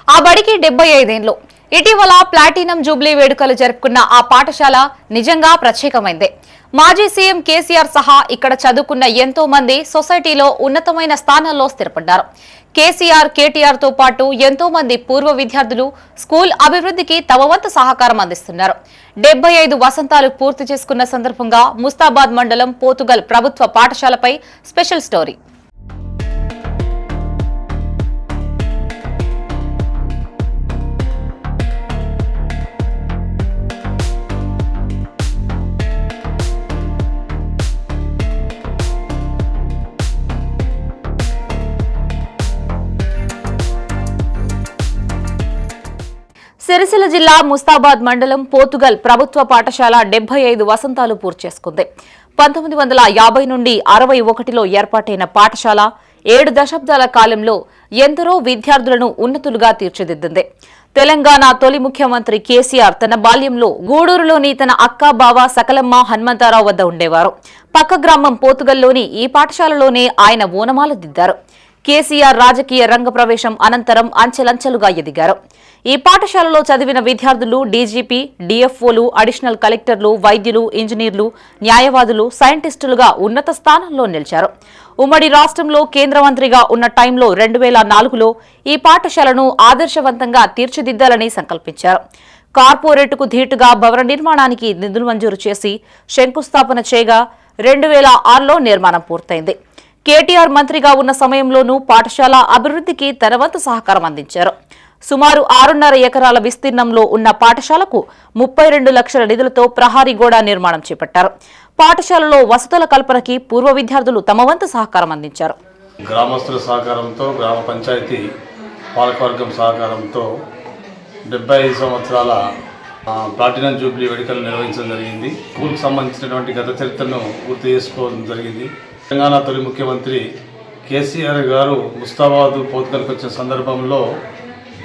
ఆ బడికి 75 ఏళ్లు. ఇటీవల ప్లాటినం జూబ్లీ వేడుకలు జరుపుకున్న ఆ పాఠశాల నిజంగా ప్రత్యేకమైందే. మాజీ సీఎం కేసీఆర్ సహా ఇక్కడ చదువుకున్న ఎంతో మంది సొసైటీలో ఉన్నతమైన స్థానాల్లో స్థిరపడ్డారు. కేసీఆర్, కేటీఆర్ తో పాటు ఎంతో మంది పూర్వ విద్యార్థులు స్కూల్ అభివృద్ధికి తమ వంతు సహకారం అందిస్తున్నారు. 75 వసంతాలు పూర్తి చేసుకున్న సందర్భంగా ముస్తాబాద్ మండలం పోతుగల్ ప్రభుత్వ పాఠశాలపై స్పెషల్ స్టోరీ. సిరిసిల్ల జిల్లా ముస్తాబాద్ మండలం పోతుగల్ ప్రభుత్వ పాఠశాల 75 వసంతాలు పూర్తి చేసుకుంది. 1950 నుండి 61లో ఏర్పాటైన పాఠశాల 7 దశాబ్దాల కాలంలో ఎందరో విద్యార్థులను ఉన్నతులుగా తీర్చిదిద్దింది. తెలంగాణ తొలి ముఖ్యమంత్రి కేసీఆర్ తన బాల్యంలో గూడూరులోని తన అక్క, బావ సకలమ్మ హనుమంతరావు వద్ద ఉండేవారు. పక్క గ్రామం పోతుగల్లోని ఈ పాఠశాలలోనే ఆయన ఓనమాలు దిద్దారు. కేసీఆర్ రాజకీయ రంగ ప్రవేశం అనంతరం అంచెలంచెలుగా ఎదిగారు. ఈ పాఠశాలలో చదివిన విద్యార్థులు డీజీపీ, డీఎఫ్ఓలు, అడిషనల్ కలెక్టర్లు, వైద్యులు, ఇంజనీర్లు, న్యాయవాదులు, సైంటిస్టులుగా ఉన్నత స్థానంలో నిలిచారు. ఉమ్మడి రాష్ట్రంలో కేంద్ర మంత్రిగా ఉన్న టైంలో 2004లో ఈ పాఠశాలను ఆదర్శవంతంగా తీర్చిదిద్దాలని సంకల్పించారు. కార్పొరేటుకు ధీటుగా భవన నిర్మాణానికి నిధులు మంజూరు చేసి శంకుస్థాపన చేయగా 2006లో నిర్మాణం పూర్తయింది. కేటీఆర్ మంత్రిగా ఉన్న సమయంలోనూ పాఠశాల అభివృద్ధికి తన వంతు సహకారం అందించారు. సుమారు 6.5 ఎకరాల విస్తీర్ణంలో ఉన్న పాఠశాలకు 32 లక్షల నిధులతో ప్రహారీ గోడ నిర్మాణం చేపట్టారు. పాఠశాలలో వసతుల కల్పనకి పూర్వ విద్యార్థులు తమ వంతు సహకారం అందించారు. గ్రామస్తుల సహకారంతో, గ్రామ పంచాయతీ పాలకవర్గం సహకారంతో 75 సంవత్సరాల ప్లాటినం జూబ్లీ వేడుకలు నిర్వహించడం జరిగింది. స్కూల్కి సంబంధించినటువంటి గత చరిత్రను గుర్తు చేసుకోవడం జరిగింది. తెలంగాణ తొలి ముఖ్యమంత్రి కేసీఆర్ గారు ముస్తాబాద్ పోతుగల్కి వచ్చిన సందర్భంలో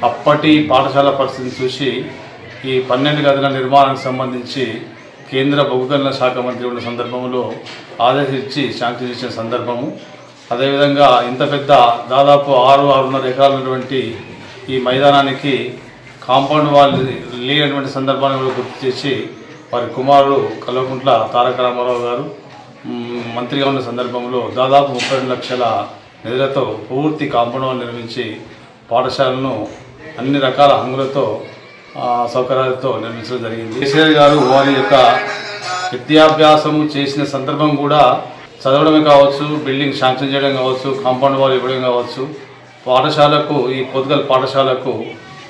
అప్పటి పాఠశాల పరిస్థితిని చూసి ఈ 12 గదుల నిర్మాణానికి సంబంధించి కేంద్ర బొగ్గు గనుల శాఖ మంత్రి ఉన్న సందర్భంలో ఆదేశించి శాంక్షన్ ఇచ్చిన సందర్భము. అదేవిధంగా ఇంత పెద్ద దాదాపు 6.5 ఎకరాలైనటువంటి ఈ మైదానానికి కాంపౌండ్ వాళ్ళు లేనటువంటి సందర్భాన్ని కూడా గుర్తు చేసి వారి కుమారుడు కల్వకుంట్ల తారక రామారావు గారు మంత్రిగా ఉన్న సందర్భంలో దాదాపు 32 లక్షల నిధులతో పూర్తి కాంపౌండ్ వాళ్ళు నిర్మించి పాఠశాలను అన్ని రకాల హంగులతో సౌకర్యాలతో నిర్మించడం జరిగింది. కేసీఆర్ గారు వారి యొక్క విద్యాభ్యాసము చేసిన సందర్భం కూడా చదవడమే కావచ్చు, బిల్డింగ్ శాంక్షన్ చేయడం కావచ్చు, కాంపౌండ్ వాళ్ళు ఇవ్వడం కావచ్చు, పాఠశాలకు ఈ పోతుగల్ పాఠశాలకు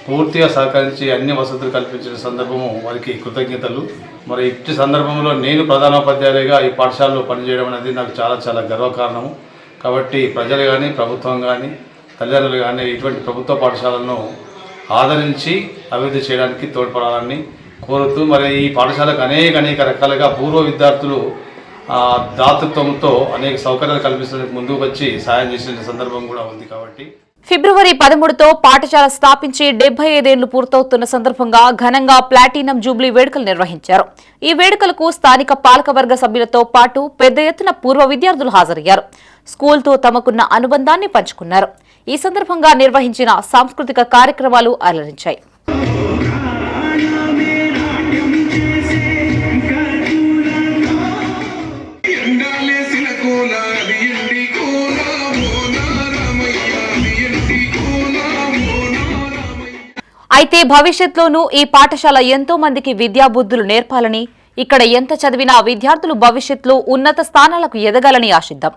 పూర్తిగా సహకరించి అన్ని వసతులు కల్పించిన సందర్భము వారికి కృతజ్ఞతలు. మరి ఇట్టి సందర్భంలో నేను ప్రధానోపాధ్యాయులుగా ఈ పాఠశాలలో పనిచేయడం అనేది నాకు చాలా గర్వకారణము. కాబట్టి ప్రజలు కానీ, ప్రభుత్వం కానీ, తల్లిదండ్రులు కానీ ఇటువంటి ప్రభుత్వ పాఠశాలను ఆదరించి అభివృద్ధి చేయడానికి తోడ్పడాలని కోరుతూ, మరి ఈ పాఠశాలకు అనేక రకాలుగా పూర్వ విద్యార్థులు దాతృత్వంతో అనేక సౌకర్యాలు కల్పించడానికి ముందుకు వచ్చి సాయం చేసిన సందర్భం కూడా ఉంది. కాబట్టి ఫిబ్రవరి 13తో పాఠశాల స్థాపించి 75 ఏళ్లు పూర్తవుతున్న సందర్భంగా ఘనంగా ప్లాటినం జూబ్లీ వేడుకలు నిర్వహించారు. ఈ వేడుకలకు స్థానిక పాలకవర్గ సభ్యులతో పాటు పెద్ద ఎత్తున పూర్వ విద్యార్థులు హాజరయ్యారు. స్కూల్తో తమకున్న అనుబంధాన్ని పంచుకున్నారు. ఈ సందర్భంగా నిర్వహించిన సాంస్కృతిక కార్యక్రమాలు అలరించాయి. అయితే భవిష్యత్తులోనూ ఈ పాఠశాల ఎంతో మందికి విద్యాబుద్ధులు నేర్పాలని, ఇక్కడ ఎంత చదివినా విద్యార్థులు భవిష్యత్తులో ఉన్నత స్థానాలకు ఎదగాలని ఆశిద్దాం.